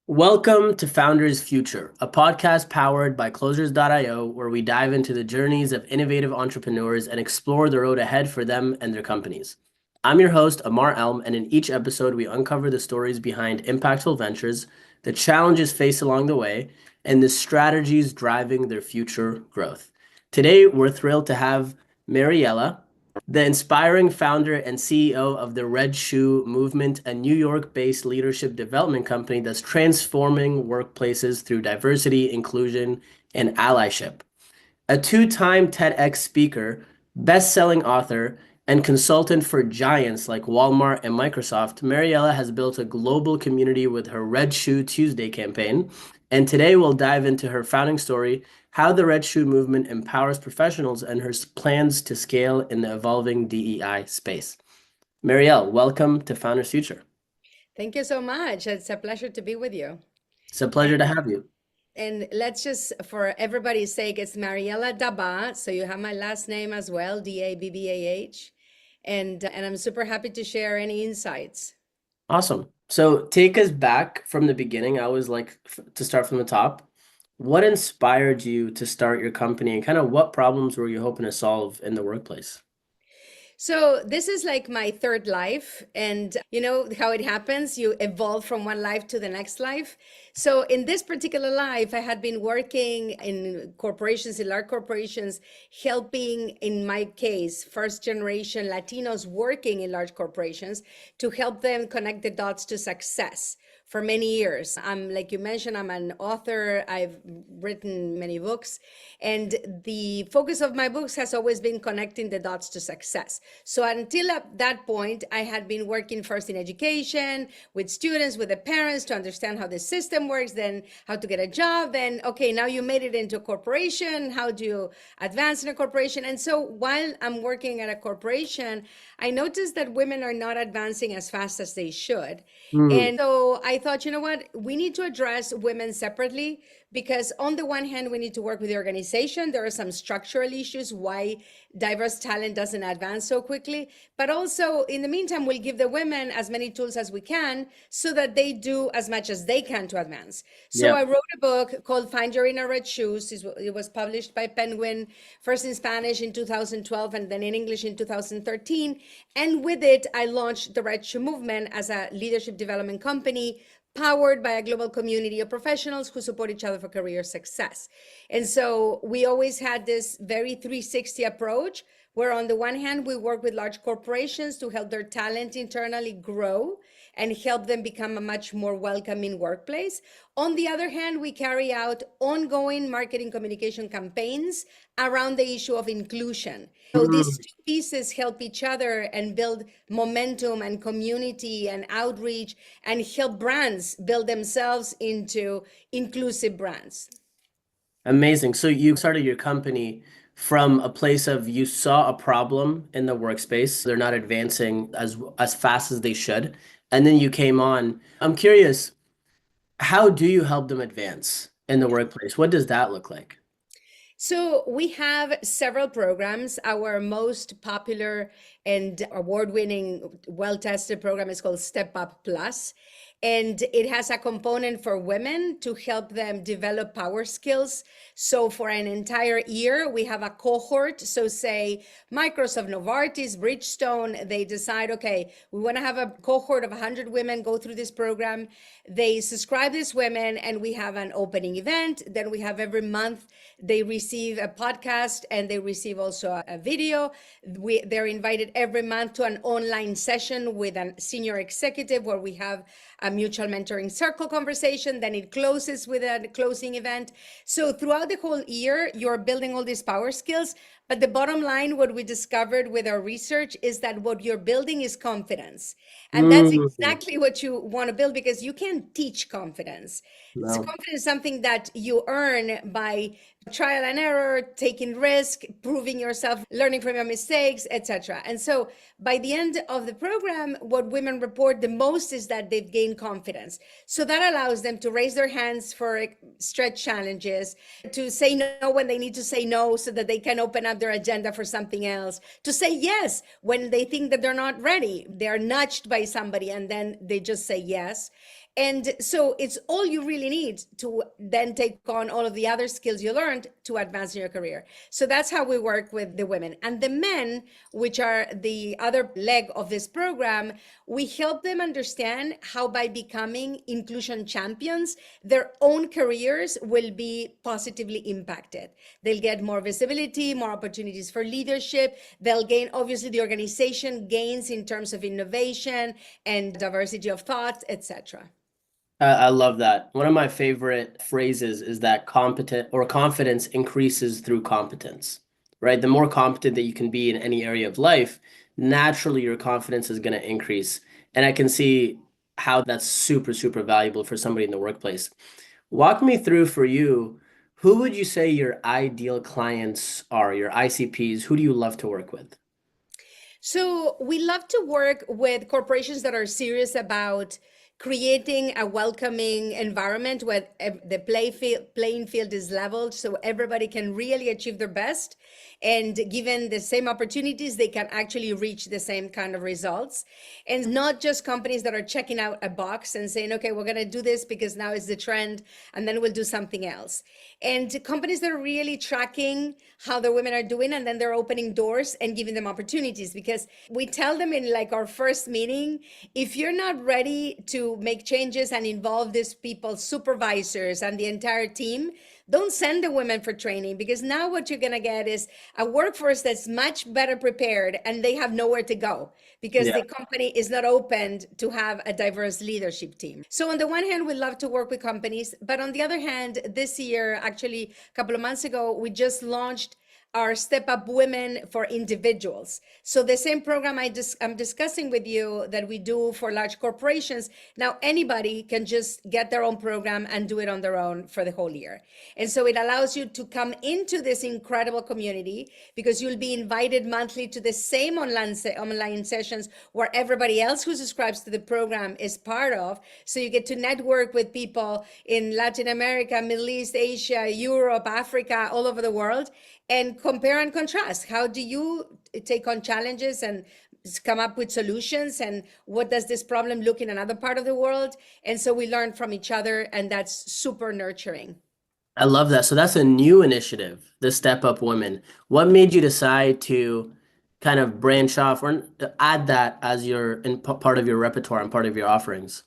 Welcome to Founders Future, a podcast powered by Closers.io, where we dive into the journeys of innovative entrepreneurs and explore the road ahead for them and their companies. I'm your host, Amar Elm, and in each episode, we uncover the stories behind impactful ventures, the challenges faced along the way, and the strategies driving their future growth. Today, we're thrilled to have Mariela, the inspiring founder and CEO of the Red Shoe Movement, a New York-based leadership development company that's transforming workplaces through diversity, inclusion, and allyship. A two-time TEDx speaker, best-selling author, and consultant for giants like Walmart and Microsoft, Mariela has built a global community with her Red Shoe Tuesday campaign. And today we'll dive into her founding story, how the Red Shoe movement empowers professionals, and her plans to scale in the evolving DEI space. Marielle, welcome to Founders Future. Thank you so much. It's a pleasure to be with you. It's a pleasure to have you. And let's just, for everybody's sake, it's Mariela Dabbah. So you have my last name as well, Dabbah. And I'm super happy to share any insights. Awesome. So take us back from the beginning. I always like to start from the top. What inspired you to start your company and kind of what problems were you hoping to solve in the workplace? So this is like my third life, and you know how it happens, you evolve from one life to the next life. So in this particular life, I had been working in corporations, in large corporations, helping, in my case, first generation Latinos working in large corporations to help them connect the dots to success for many years. I'm, like you mentioned, I'm an author. I've written many books, and the focus of my books has always been connecting the dots to success. So until at that point, I had been working first in education with students, with the parents to understand how the system works, then how to get a job, then, okay, now you made it into a corporation. How do you advance in a corporation? And so while I'm working at a corporation, I noticed that women are not advancing as fast as they should. Hmm. And so I thought, you know what, we need to address women separately because on the one hand, we need to work with the organization. There are some structural issues why diverse talent doesn't advance so quickly. But also, in the meantime, we'll give the women as many tools as we can so that they do as much as they can to advance. So Yeah. I wrote a book called Find Your Inner Red Shoes. It was published by Penguin, first in Spanish in 2012 and then in English in 2013. And with it, I launched the Red Shoe Movement as a leadership development company powered by a global community of professionals who support each other for career success. And so we always had this very 360 approach where on the one hand, we work with large corporations to help their talent internally grow and help them become a much more welcoming workplace. On the other hand, we carry out ongoing marketing communication campaigns around the issue of inclusion. So these Hmm. two pieces help each other and build momentum and community and outreach and help brands build themselves into inclusive brands. Amazing. So you started your company from a place of you saw a problem in the workspace. They're not advancing as fast as they should. And then you came on. I'm curious, how do you help them advance in the workplace? What does that look like? So we have several programs. Our most popular and award-winning, well-tested program is called Step Up Plus. And it has a component for women to help them develop power skills. So for an entire year, we have a cohort. So say Microsoft, Novartis, Bridgestone, they decide, okay, we want to have a cohort of 100 women go through this program. They subscribe these women and we have an opening event. Then we have every month, they receive a podcast and they receive also a video. They're invited every month to an online session with a senior executive where we have a mutual mentoring circle conversation. Then it closes with a closing event. So throughout the whole year, you're building all these power skills. But the bottom line, what we discovered with our research is that what you're building is confidence. And that's Mm, exactly what you want to build because you can't teach confidence. So no. confidence is something that you earn by trial and error, taking risk, proving yourself, learning from your mistakes, etc. And so by the end of the program, what women report the most is that they've gained confidence. So that allows them to raise their hands for stretch challenges, to say no when they need to say no so that they can open up their agenda for something else, to say yes when they think that they're not ready. They're nudged by somebody and then they just say yes. And so it's all you really need to then take on all of the other skills you learned to advance in your career. So that's how we work with the women. And the men, which are the other leg of this program, we help them understand how by becoming inclusion champions, their own careers will be positively impacted. They'll get more visibility, more opportunities for leadership. They'll gain, obviously, the organization gains in terms of innovation and diversity of thought, etc. I love that. One of my favorite phrases is that competent or confidence increases through competence, right? The more competent that you can be in any area of life, naturally your confidence is going to increase. And I can see how that's super, super valuable for somebody in the workplace. Walk me through for you, who would you say your ideal clients are, your ICPs? Who do you love to work with? So we love to work with corporations that are serious about creating a welcoming environment where the playing field is leveled so everybody can really achieve their best. And given the same opportunities, they can actually reach the same kind of results. And not just companies that are checking out a box and saying, okay, we're going to do this because now it's the trend, and then we'll do something else. And companies that are really tracking how their women are doing, and then they're opening doors and giving them opportunities. Because we tell them in like our first meeting, if you're not ready to make changes and involve these people, supervisors and the entire team, don't send the women for training, because now what you're going to get is a workforce that's much better prepared and they have nowhere to go because Yeah. the company is not opened to have a diverse leadership team. So on the one hand, we love to work with companies, but on the other hand, this year, actually a couple of months ago, we just launched our Step Up Women for individuals. So the same program I'm discussing with you that we do for large corporations, now anybody can just get their own program and do it on their own for the whole year. And so it allows you to come into this incredible community because you'll be invited monthly to the same online sessions where everybody else who subscribes to the program is part of. So you get to network with people in Latin America, Middle East, Asia, Europe, Africa, all over the world, and compare and contrast. How do you take on challenges and come up with solutions? And what does this problem look in another part of the world? And so we learn from each other, and that's super nurturing. I love that. So that's a new initiative, the Step Up Women. What made you decide to kind of branch off or add that as part of your repertoire and part of your offerings?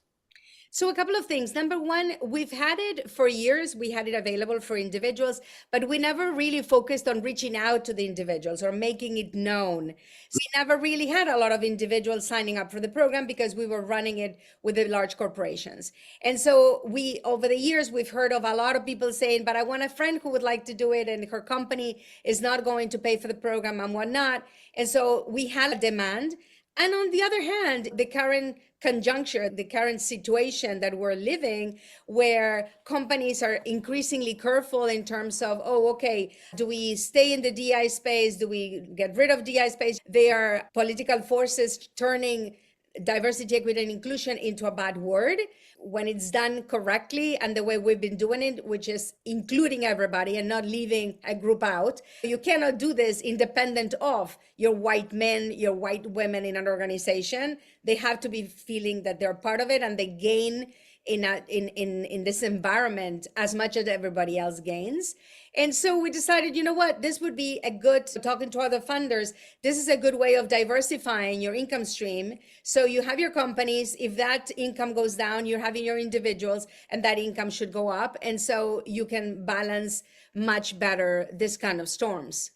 So a couple of things. Number one, we've had it for years. We had it available for individuals, but we never really focused on reaching out to the individuals or making it known. So we never really had a lot of individuals signing up for the program because we were running it with the large corporations. And so over the years, we've heard of a lot of people saying, but I want a friend who would like to do it and her company is not going to pay for the program and whatnot. And so we had a demand. And on the other hand, the current conjuncture, the current situation that we're living, where companies are increasingly careful in terms of, oh, okay, do we stay in the DI space? Do we get rid of DI space? They are political forces turning diversity, equity, and inclusion into a bad word when it's done correctly and the way we've been doing it, which is including everybody and not leaving a group out. You cannot do this independent of your white men, your white women in an organization. They have to be feeling that they're part of it and they gain in this environment as much as everybody else gains. And so we decided, you know what, this would be a good, talking to other funders, this is a good way of diversifying your income stream. So you have your companies, if that income goes down, you're having your individuals and that income should go up. And so you can balance much better this kind of storms.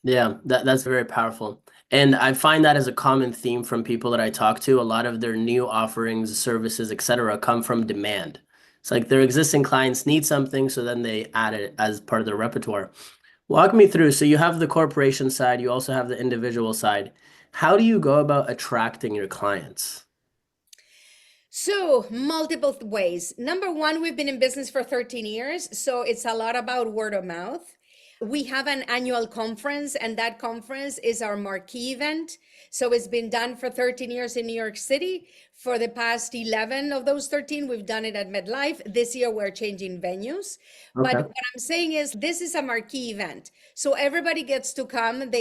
Yeah, that's very powerful. And I find that as a common theme from people that I talk to, a lot of their new offerings, services, etc., come from demand. It's like their existing clients need something, so then they add it as part of their repertoire. Walk me through. So you have the corporation side, you also have the individual side. How do you go about attracting your clients? So, multiple ways. Number one, we've been in business for 13 years, so it's a lot about word of mouth. We have an annual conference, and that conference is our marquee event. So it's been done for 13 years in New York City. For the past 11 of those 13, we've done it at MetLife. This year, we're changing venues. But Okay. what I'm saying is, this is a marquee event. So everybody gets to come.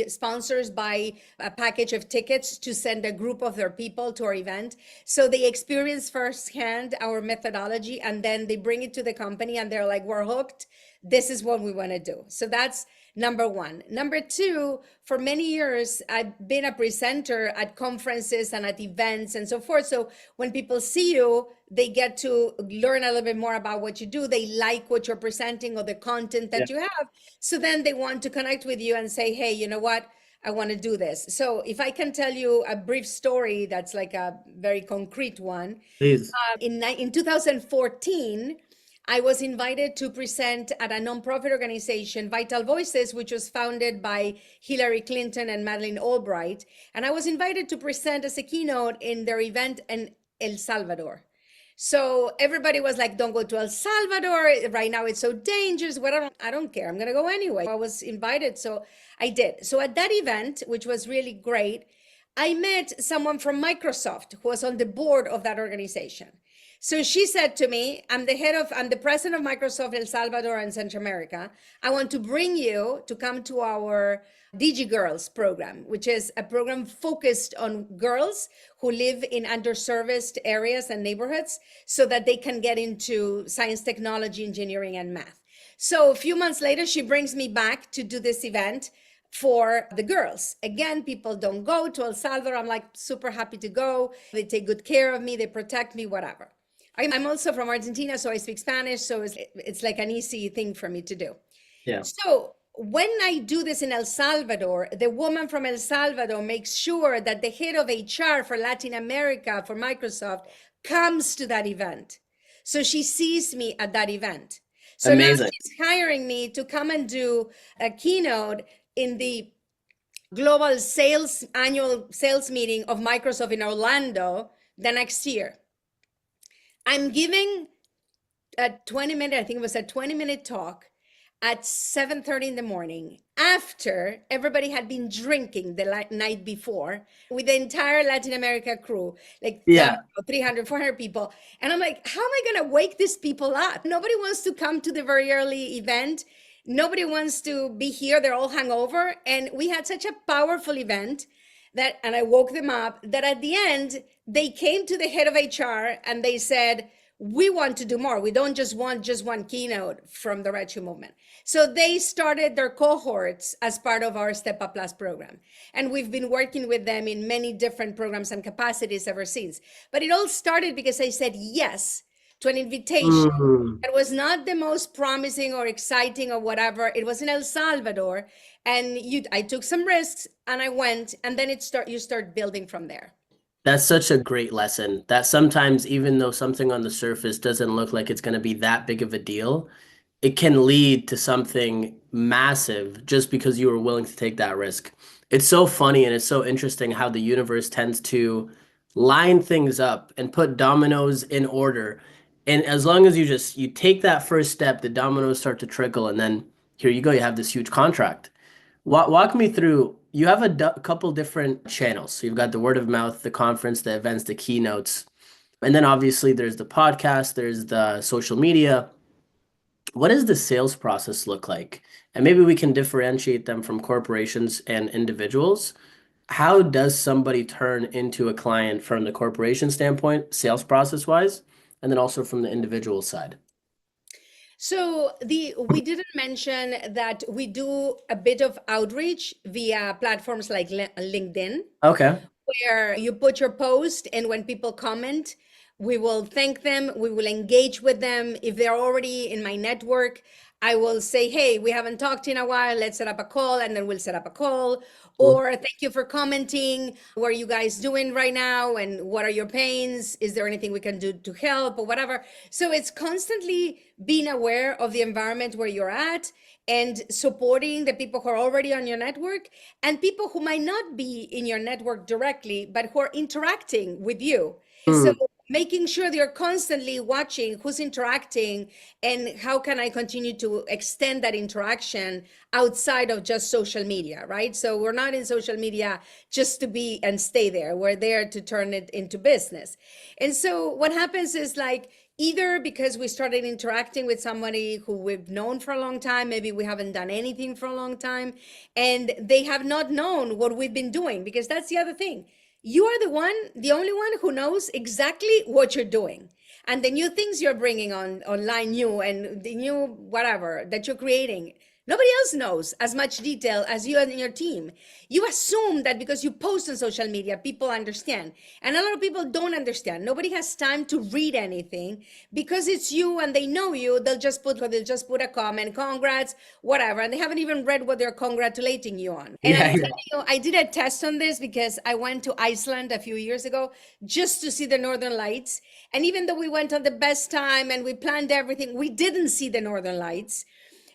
Sponsors buy a package of tickets to send a group of their people to our event. So they experience firsthand our methodology, and then they bring it to the company and they're like, we're hooked. This is what we want to do. So that's number one. Number two, for many years, I've been a presenter at conferences and at events and so forth. So when people see you, they get to learn a little bit more about what you do. They like what you're presenting or the content that you have. So then they want to connect with you and say, hey, you know what? I want to do this. So if I can tell you a brief story that's like a very concrete one. Please. In 2014, I was invited to present at a nonprofit organization, Vital Voices, which was founded by Hillary Clinton and Madeleine Albright. And I was invited to present as a keynote in their event in El Salvador. So everybody was like, don't go to El Salvador. Right now it's so dangerous. Whatever. I don't care. I'm going to go anyway. I was invited, so I did. So at that event, which was really great, I met someone from Microsoft who was on the board of that organization. So she said to me, I'm the president of Microsoft El Salvador and Central America. I want to bring you to come to our DG Girls program, which is a program focused on girls who live in underserviced areas and neighborhoods so that they can get into science, technology, engineering, and math. So a few months later, she brings me back to do this event for the girls. Again, people don't go to El Salvador. I'm like super happy to go. They take good care of me. They protect me, whatever. I'm also from Argentina, so I speak Spanish. So it's like an easy thing for me to do. Yeah. So when I do this in El Salvador, the woman from El Salvador makes sure that the head of HR for Latin America for Microsoft comes to that event. So she sees me at that event. So Amazing. now she's hiring me to come and do a keynote in the global annual sales meeting of Microsoft in Orlando the next year. I'm giving a 20-minute, I think it was a 20-minute talk at 7:30 in the morning after everybody had been drinking the night before with the entire Latin America crew, like 300, 400 people. And I'm like, how am I going to wake these people up? Nobody wants to come to the very early event. Nobody wants to be here. They're all hungover. And we had such a powerful event and I woke them up, that at the end, they came to the head of HR and they said, we want to do more. We don't just want one keynote from the Red Shoe movement. So they started their cohorts as part of our Step Up Plus program. And we've been working with them in many different programs and capacities ever since. But it all started because I said yes to an invitation that was not the most promising or exciting or whatever. It was in El Salvador. And I took some risks and I went, and then you start building from there. That's such a great lesson that sometimes, even though something on the surface doesn't look like it's going to be that big of a deal, it can lead to something massive just because you were willing to take that risk. It's so funny and it's so interesting how the universe tends to line things up and put dominoes in order. And as long as you take that first step, the dominoes start to trickle, and then here you go, you have this huge contract. Walk me through. You have a couple different channels. So you've got the word of mouth, the conference, the events, the keynotes, and then obviously there's the podcast, there's the social media. What does the sales process look like? And maybe we can differentiate them from corporations and individuals. How does somebody turn into a client from the corporation standpoint, sales process wise, and then also from the individual side? So we didn't mention that we do a bit of outreach via platforms like LinkedIn, Okay. where you put your post, and when people comment, we will thank them, we will engage with them. If they're already in my network, I will say, hey, we haven't talked in a while, let's set up a call, and then we'll set up a call. Or thank you for commenting. What are you guys doing right now? And what are your pains? Is there anything we can do to help or whatever? So it's constantly being aware of the environment where you're at and supporting the people who are already on your network and people who might not be in your network directly, but who are interacting with you. So making sure that you're constantly watching who's interacting and how can I continue to extend that interaction outside of just social media, right? So we're not in social media just to be and stay there. We're there to turn it into business. And so what happens is like, either because we started interacting with somebody who we've known for a long time, maybe we haven't done anything for a long time, and they have not known what we've been doing, because that's the other thing. You are the only one who knows exactly what you're doing. And the new things you're bringing on online, new and the new whatever that you're creating, nobody else knows as much detail as you and your team. You assume that because you post on social media, people understand. And a lot of people don't understand. Nobody has time to read anything because it's you and they know you. They'll just put a comment, congrats, whatever. And they haven't even read what they're congratulating you on. And I'm Yeah, telling you, I did a test on this because I went to Iceland a few years ago just to see the Northern Lights. And even though we went on the best time and we planned everything, we didn't see the Northern Lights.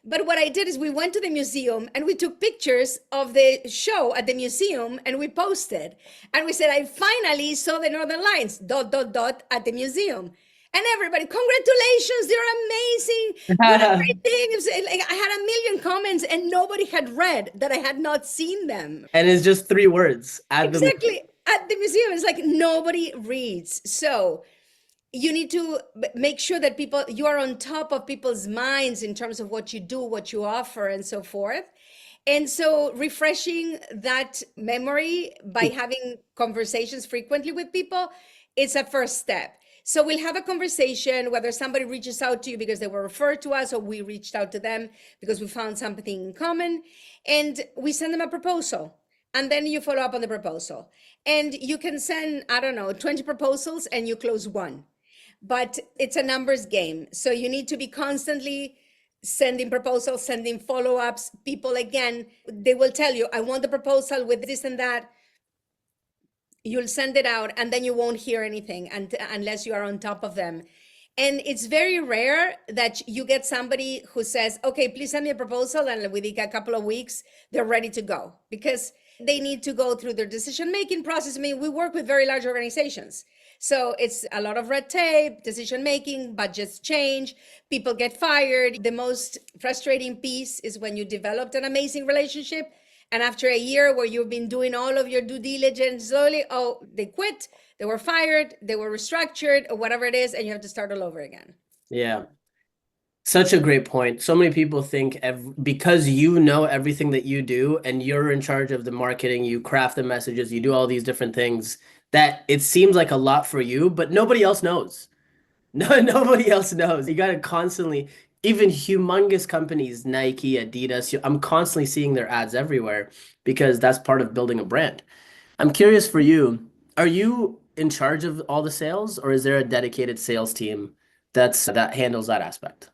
But what I did is we went to the museum and we took pictures of the show at the museum and we posted. And we said, I finally saw the Northern Lights, ... at the museum. And everybody, congratulations, they're amazing. What a great thing. It was like I had a million comments and nobody had read that I had not seen them. and it's just 3 words at the. Exactly. At the museum, it's like nobody reads. So you need to make sure that you are on top of people's minds in terms of what you do, what you offer, and so forth. And so refreshing that memory by having conversations frequently with people, it's a first step. So we'll have a conversation, whether somebody reaches out to you because they were referred to us or we reached out to them because we found something in common, and we send them a proposal. And then you follow up on the proposal. And you can send, I don't know, 20 proposals and you close one. But it's a numbers game. So you need to be constantly sending proposals, sending follow-ups. People, again, they will tell you, I want the proposal with this and that. You'll send it out and then you won't hear anything unless you are on top of them. And it's very rare that you get somebody who says, okay, please send me a proposal. And within a couple of weeks, they're ready to go because they need to go through their decision-making process. I mean, we work with very large organizations. So it's a lot of red tape, decision-making, budgets change, people get fired. The most frustrating piece is when you developed an amazing relationship and after a year where you've been doing all of your due diligence, slowly, oh, they quit, they were fired, they were restructured, or whatever it is, and you have to start all over again. Yeah. Such a great point. So many people think because you know everything that you do and you're in charge of the marketing, you craft the messages, you do all these different things, that it seems like a lot for you, but nobody else knows. No, nobody else knows. You got to constantly, even humongous companies, Nike, Adidas, I'm constantly seeing their ads everywhere because that's part of building a brand. I'm curious for you, are you in charge of all the sales or is there a dedicated sales team that handles that aspect?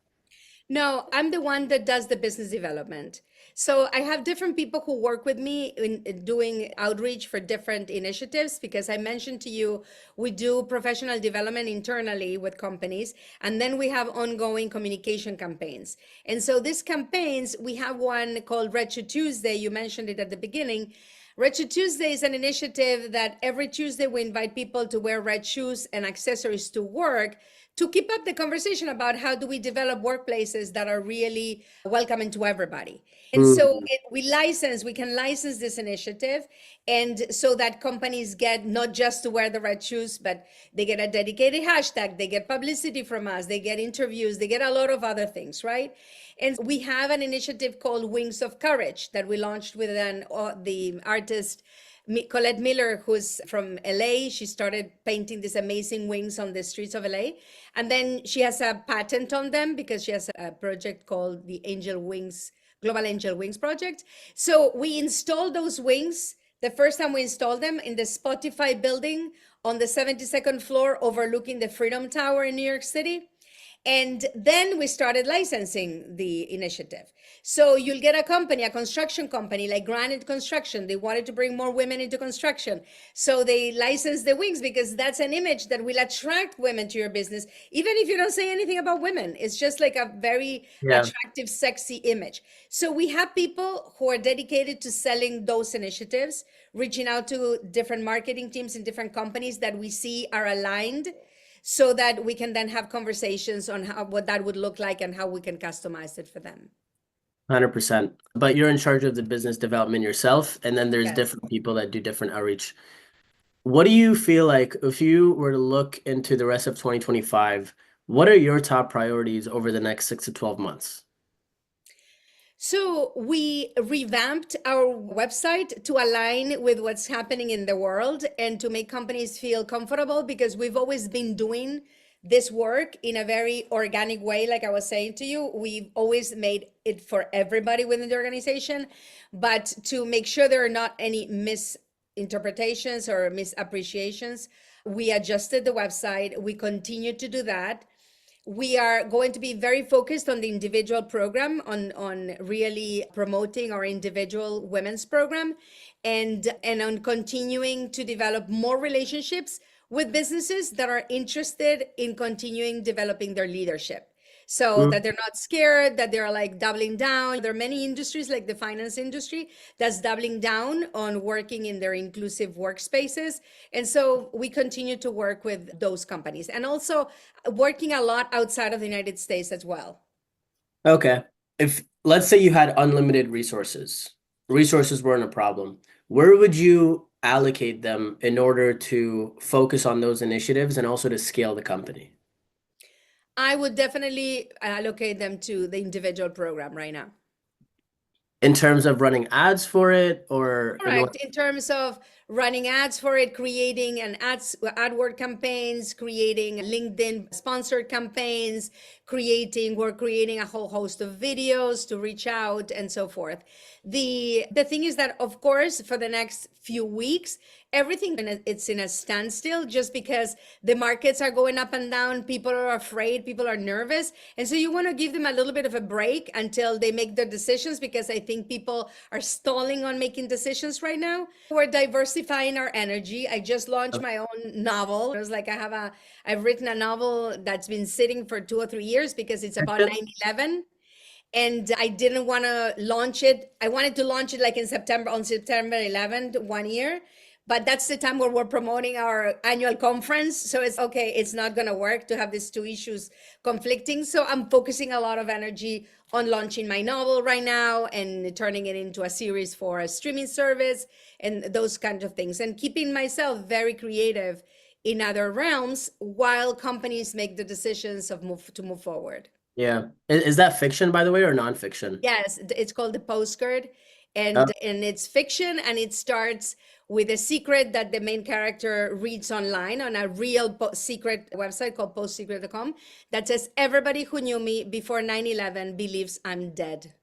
No, I'm the one that does the business development. So I have different people who work with me in doing outreach for different initiatives because I mentioned to you, we do professional development internally with companies, and then we have ongoing communication campaigns. And so these campaigns, we have one called Red Shoe Tuesday. You mentioned it at the beginning. Red Shoe Tuesday is an initiative that every Tuesday we invite people to wear red shoes and accessories to work to keep up the conversation about how do we develop workplaces that are really welcoming to everybody. And so we can license this initiative. And so that companies get not just to wear the red shoes, but they get a dedicated hashtag, they get publicity from us, they get interviews, they get a lot of other things, right? And we have an initiative called Wings of Courage that we launched with the artist Colette Miller, who's from LA. She started painting these amazing wings on the streets of LA. And then she has a patent on them because she has a project called the Global Angel Wings Project. So we installed those wings. The first time we installed them in the Spotify building on the 72nd floor overlooking the Freedom Tower in New York City. And then we started licensing the initiative. So you'll get a construction company like Granite Construction. They wanted to bring more women into construction. So they licensed the wings because that's an image that will attract women to your business, even if you don't say anything about women. It's just like a very attractive, sexy image. So we have people who are dedicated to selling those initiatives, reaching out to different marketing teams in different companies that we see are aligned so that we can then have conversations on how what that would look like and how we can customize it for them. 100%. But you're in charge of the business development yourself, and then there's Yes. different people that do different outreach. What do you feel like if you were to look into the rest of 2025, what are your top priorities over the next 6 to 12 months? So we revamped our website to align with what's happening in the world and to make companies feel comfortable because we've always been doing this work in a very organic way. Like I was saying to you, we've always made it for everybody within the organization, but to make sure there are not any misinterpretations or misappreciations, we adjusted the website. We continue to do that. We are going to be very focused on the individual program, on really promoting our individual women's program, and on continuing to develop more relationships with businesses that are interested in continuing developing their leadership, so Mm. that they're not scared, that they're like doubling down. There are many industries like the finance industry that's doubling down on working in their inclusive workspaces. And so we continue to work with those companies and also working a lot outside of the United States as well. Okay. If let's say you had unlimited resources, resources weren't a problem, where would you allocate them in order to focus on those initiatives and also to scale the company? I would definitely allocate them to the individual program right now. In terms of running ads for it or in what? Correct. In terms of running ads for it, creating an AdWord campaigns, creating LinkedIn sponsored campaigns, we're creating a whole host of videos to reach out and so forth. The thing is that, of course, for the next few weeks, it's in a standstill just because the markets are going up and down. People are afraid, people are nervous. And so you want to give them a little bit of a break until they make their decisions, because I think people are stalling on making decisions right now. We're diversifying our energy. I just launched my own novel. It was like I've written a novel that's been sitting for 2 or 3 years because it's about 9/11, and I didn't want to launch it. I wanted to launch it like on September 11th, one year. But that's the time where we're promoting our annual conference. So it's okay, it's not going to work to have these two issues conflicting. So I'm focusing a lot of energy on launching my novel right now and turning it into a series for a streaming service and those kinds of things, and keeping myself very creative in other realms while companies make the decisions to move forward. Yeah. Is that fiction, by the way, or nonfiction? Yes, it's called The Postcard, Oh, and it's fiction, and it starts with a secret that the main character reads online on a real secret website called postsecret.com that says everybody who knew me before 9/11 believes I'm dead.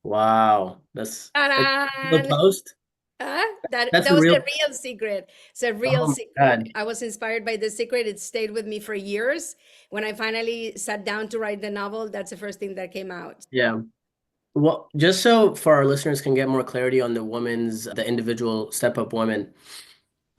wow. That's the Ta-da! post? That That's was real. a real secret. It's a real Oh my secret. God. I was inspired by the secret. It stayed with me for years. When I finally sat down to write the novel, that's the first thing that came out. Yeah. Well, just so for our listeners can get more clarity on the individual Step Up woman,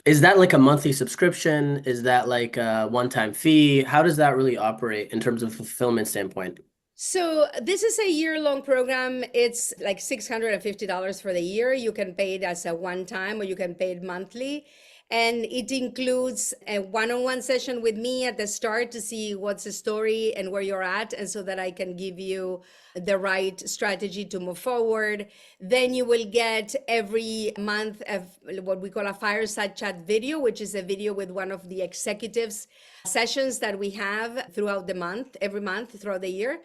is that like a monthly subscription? Is that like a one-time fee? How does that really operate in terms of fulfillment standpoint? So this is a year-long program. It's like $650 for the year. You can pay it as a one-time or you can pay it monthly. And it includes a one-on-one session with me at the start to see what's the story and where you're at, and so that I can give you the right strategy to move forward. Then you will get every month what we call a fireside chat video, which is a video with one of the executives sessions that we have throughout the month, every month throughout the year.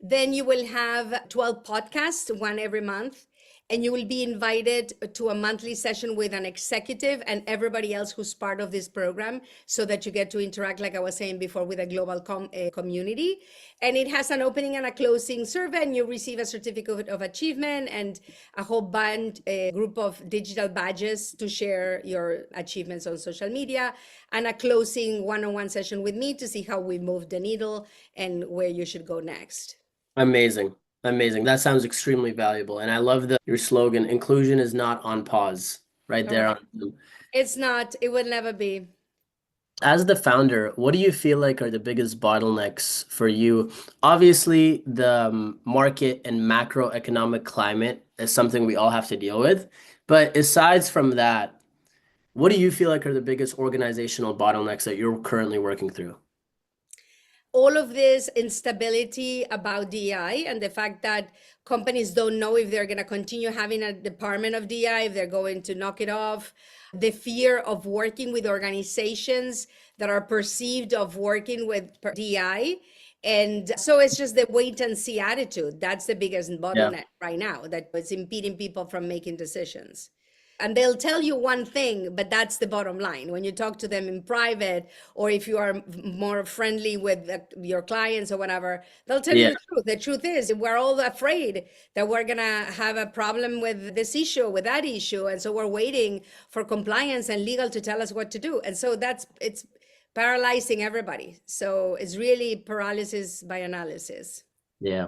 Then you will have 12 podcasts, one every month, and you will be invited to a monthly session with an executive and everybody else who's part of this program, so that you get to interact, like I was saying before, with a global community. And it has an opening and a closing survey, and you receive a certificate of achievement and a whole group of digital badges to share your achievements on social media, and a closing one-on-one session with me to see how we move the needle and where you should go next. Amazing. Amazing. That sounds extremely valuable. And I love your slogan, inclusion is not on pause, right there Correct. on. It's not, it will never be. As the founder, what do you feel like are the biggest bottlenecks for you? Obviously, the market and macroeconomic climate is something we all have to deal with. But aside from that, what do you feel like are the biggest organizational bottlenecks that you're currently working through? all of this instability about DEI and the fact that companies don't know if they're going to continue having a department of DEI, if they're going to knock it off, the fear of working with organizations that are perceived of working with DEI. And so it's just the wait and see attitude. That's the biggest Yeah. bottleneck right now that is impeding people from making decisions. And they'll tell you one thing, but that's the bottom line. When you talk to them in private, or if you are more friendly with your clients or whatever, they'll tell you Yeah. the truth. The truth is, we're all afraid that we're going to have a problem with this issue, with that issue. And so we're waiting for compliance and legal to tell us what to do. And so it's paralyzing everybody. So it's really paralysis by analysis. Yeah.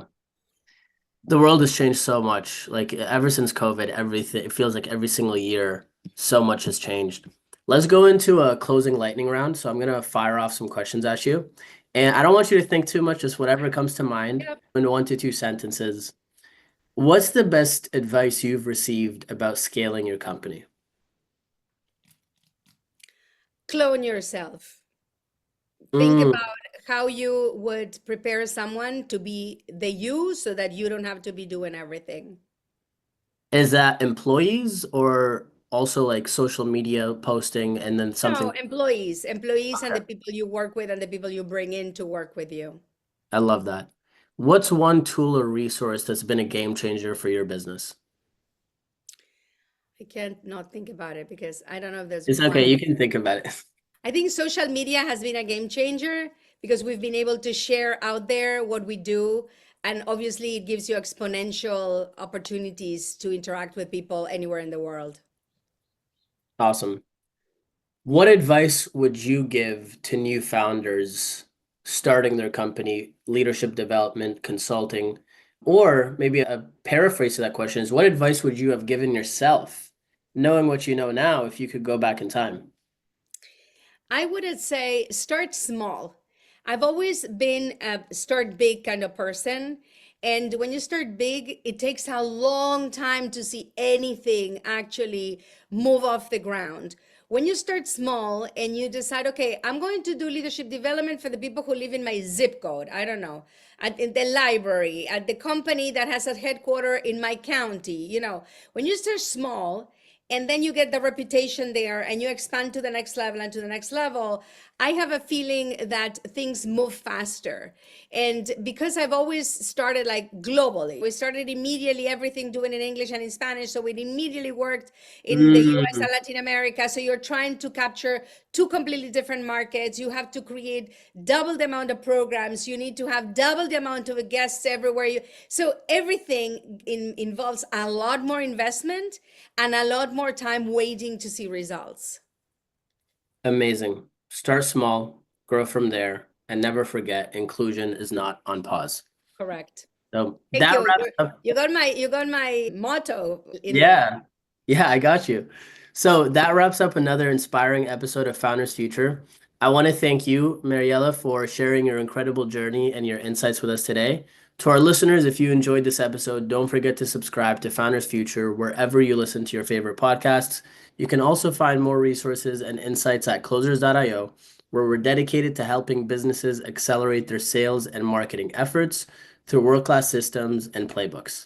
The world has changed so much. Like ever since COVID, everything, it feels like every single year, so much has changed. Let's go into a closing lightning round. So I'm gonna fire off some questions at you. And I don't want you to think too much, just whatever comes to mind Yep. in 1 to 2 sentences. What's the best advice you've received about scaling your company? Clone yourself. Think Mm, about how you would prepare someone to be the you so that you don't have to be doing everything. is that employees or also like social media posting and then No, something? employees and the Okay. people you work with and the people you bring in to work with you. I love that. What's one tool or resource that's been a game changer for your business? I can't not think about it because I don't know if there's It's okay, one. you can think about it. I think social media has been a game changer because we've been able to share out there what we do. And obviously, it gives you exponential opportunities to interact with people anywhere in the world. Awesome. What advice would you give to new founders starting their company, leadership development, consulting, or maybe a paraphrase to that question is what advice would you have given yourself, knowing what you know now, if you could go back in time? I would say start small. I've always been a start big kind of person. And when you start big, it takes a long time to see anything actually move off the ground. When you start small and you decide, okay, I'm going to do leadership development for the people who live in my zip code, I don't know, in the library, at the company that has a headquarter in my county, when you start small, and then you get the reputation there and you expand to the next level and to the next level, I have a feeling that things move faster. And because I've always started like globally, we started immediately everything doing in English and in Spanish, so we immediately worked in the US Mm, and Latin America. So you're trying to capture two completely different markets. You have to create double the amount of programs. You need to have double the amount of guests everywhere. So everything involves a lot more investment and a lot more time waiting to see results. amazing. Start small, grow from there, and never forget inclusion is not on pause. Correct. So Thank that you. wraps up. You got my motto in there. Yeah. Yeah, I got you. So that wraps up another inspiring episode of Founders Future. I want to thank you, Mariela, for sharing your incredible journey and your insights with us today. To our listeners, if you enjoyed this episode, don't forget to subscribe to Founders Future wherever you listen to your favorite podcasts. You can also find more resources and insights at closers.io, where we're dedicated to helping businesses accelerate their sales and marketing efforts through world-class systems and playbooks.